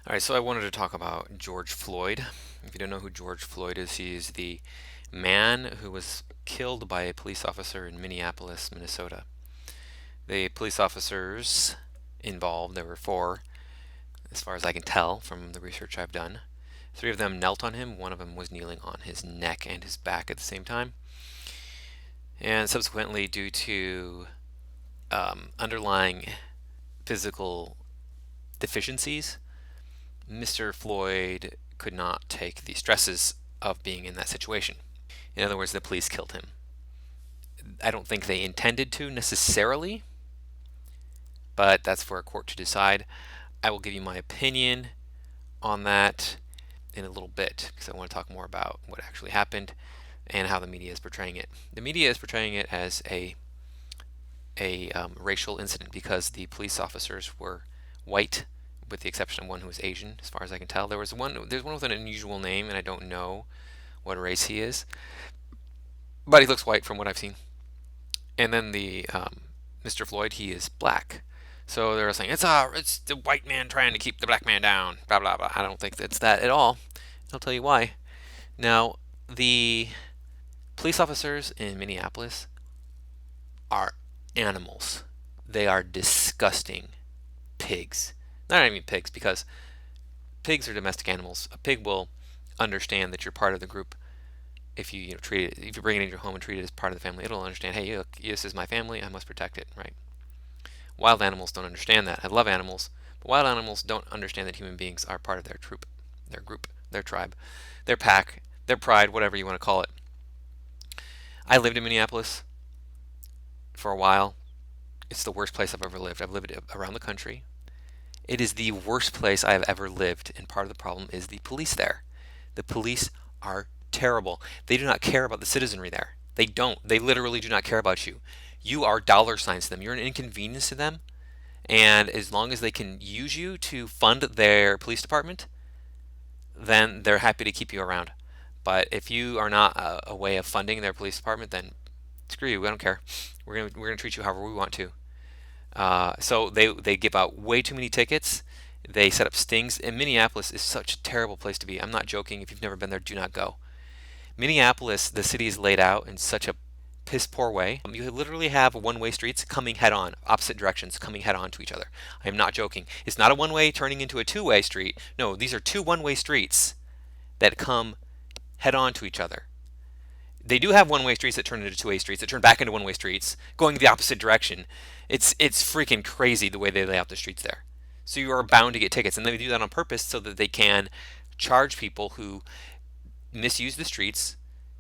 All right, so I wanted to talk about George Floyd. If you don't know who George Floyd is, he is the man who was killed by a police officer in Minneapolis, Minnesota. The police officers involved, there were four, as far as I can tell from the research I've done. Three of them knelt on him, one of them was kneeling on his neck and his back at the same time. And subsequently, due to underlying physical deficiencies, Mr. Floyd could not take the stresses of being in that situation. In other words, the police killed him. I don't think they intended to necessarily, but that's for a court to decide. I will give you my opinion on that in a little bit because I want to talk more about what actually happened and how the media is portraying it. The media is portraying it as a racial incident because the police officers were white, with the exception of one who was Asian, as far as I can tell. There's one with an unusual name, and I don't know what race he is, but he looks white from what I've seen. And then the Mr. Floyd, he is black. So they're saying it's the white man trying to keep the black man down. Blah blah blah. I don't think that's that at all. I'll tell you why. Now, the police officers in Minneapolis are animals. They are disgusting pigs. Not even pigs, because pigs are domestic animals. A pig will understand that you're part of the group. If you, treat it, if you bring it into your home and treat it as part of the family, it'll understand. Hey, look, this is my family. I must protect it. Right? Wild animals don't understand that. I love animals, but wild animals don't understand that human beings are part of their troop, their group, their tribe, their pack, their pride, whatever you want to call it. I lived in Minneapolis for a while. It's the worst place I've ever lived. I've lived around the country. It is the worst place I have ever lived, and part of the problem is the police there. The police are terrible. They do not care about the citizenry there. They don't. They literally do not care about you. You are dollar signs to them. You're an inconvenience to them, and as long as they can use you to fund their police department, then they're happy to keep you around. But if you are not a way of funding their police department, then screw you. We don't care. We're gonna treat you however we want to. So they give out way too many tickets. They set up stings. And Minneapolis is such a terrible place to be. I'm not joking. If you've never been there, do not go. Minneapolis, the city is laid out in such a piss poor way. You literally have one-way streets coming head on, opposite directions coming head on to each other. I am not joking. It's not a one-way turning into a two-way street. No, these are two one-way streets that come head on to each other. They do have one-way streets that turn into two-way streets that turn back into one-way streets going the opposite direction. It's freaking crazy the way they lay out the streets there. So you are bound to get tickets, and they do that on purpose so that they can charge people who misuse the streets,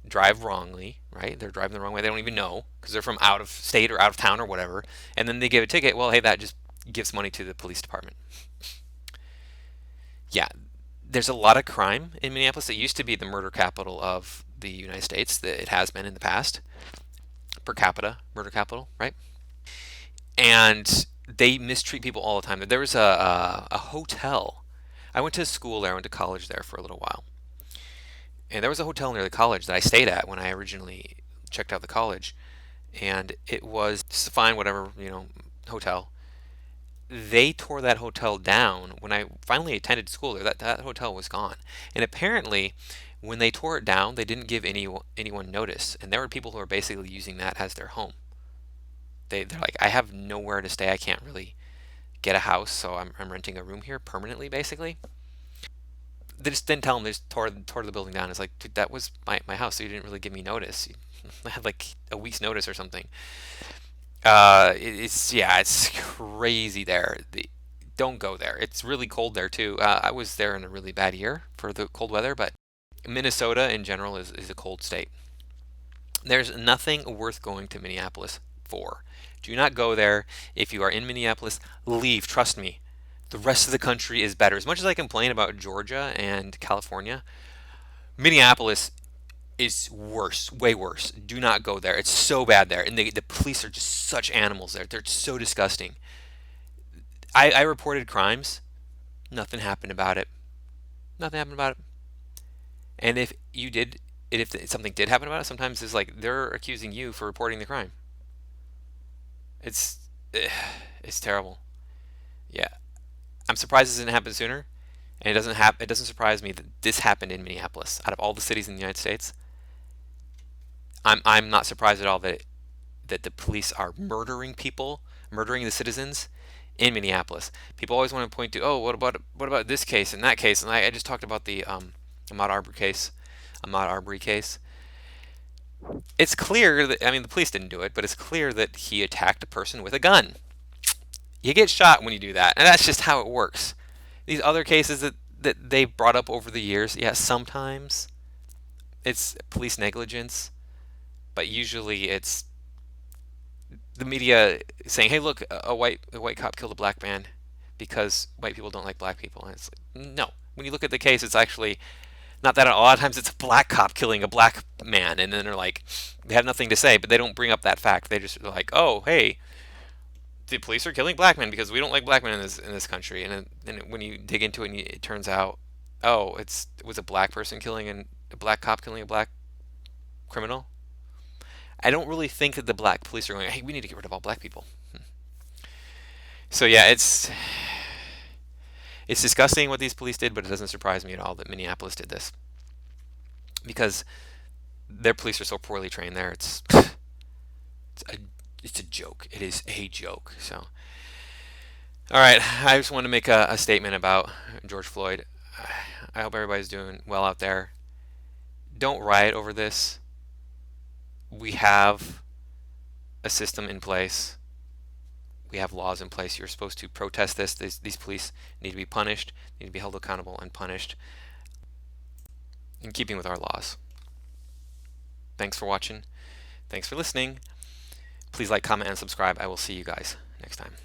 drive wrongly, right? They're driving the wrong way. They don't even know because they're from out of state or out of town or whatever. And then they give a ticket. Well, hey, that just gives money to the police department. Yeah, there's a lot of crime in Minneapolis. It used to be the murder capital of the United States. It has been in the past. Per capita murder capital, right? And they mistreat people all the time. There was a hotel. I went to school there. I went to college there for a little while. And there was a hotel near the college that I stayed at when I originally checked out the college. And it was just a fine, whatever, hotel. They tore that hotel down when I finally attended school there. That hotel was gone. And apparently, when they tore it down, they didn't give anyone notice. And there were people who were basically using that as their home. They're like, I have nowhere to stay. I can't really get a house, so I'm renting a room here permanently, basically. They just didn't tell them. They just tore the building down. It's like, dude, that was my house, so you didn't really give me notice. I had like a week's notice or something. It's crazy there. Don't go there. It's really cold there too. I was there in a really bad year for the cold weather, but Minnesota in general is a cold state. There's nothing worth going to Minneapolis for. Do not go there. If you are in Minneapolis, leave. Trust me. The rest of the country is better. As much as I complain about Georgia and California, Minneapolis is worse, way worse. Do not go there. It's so bad there. And the police are just such animals there. They're so disgusting. I reported crimes. Nothing happened about it. Nothing happened about it. And if something did happen about it, sometimes it's like they're accusing you for reporting the crime. It's it's terrible. Yeah, I'm surprised this didn't happen sooner. And it doesn't surprise me that this happened in Minneapolis. Out of all the cities in the United States, I'm not surprised at all that the police are murdering people, murdering the citizens in Minneapolis. People always want to point to, oh, what about this case and that case? And I just talked about the Ahmaud Arbery case. It's clear that, I mean, the police didn't do it, but it's clear that he attacked a person with a gun. You get shot when you do that, and that's just how it works. These other cases that they brought up over the years, yeah, sometimes it's police negligence, but usually it's the media saying, "Hey, look, a white cop killed a black man because white people don't like black people." And it's like, no. When you look at the case, it's actually not that. A lot of times, it's a black cop killing a black man, and then they're like, they have nothing to say, but they don't bring up that fact. They just are like, "Oh, hey, the police are killing black men because we don't like black men in this country." And then when you dig into it, and it turns out, oh, it was a black person killing and a black cop killing a black criminal. I don't really think that the black police are going, "Hey, we need to get rid of all black people." So yeah, it's disgusting what these police did, but it doesn't surprise me at all that Minneapolis did this because their police are so poorly trained there. It's a it's a joke. It is a joke. So, all right, I just want to make a statement about George Floyd. I hope everybody's doing well out there. Don't riot over this. We have a system in place. We have laws in place. You're supposed to protest this. These police need to be punished, need to be held accountable and punished in keeping with our laws. Thanks for watching. Thanks for listening. Please like, comment, and subscribe. I will see you guys next time.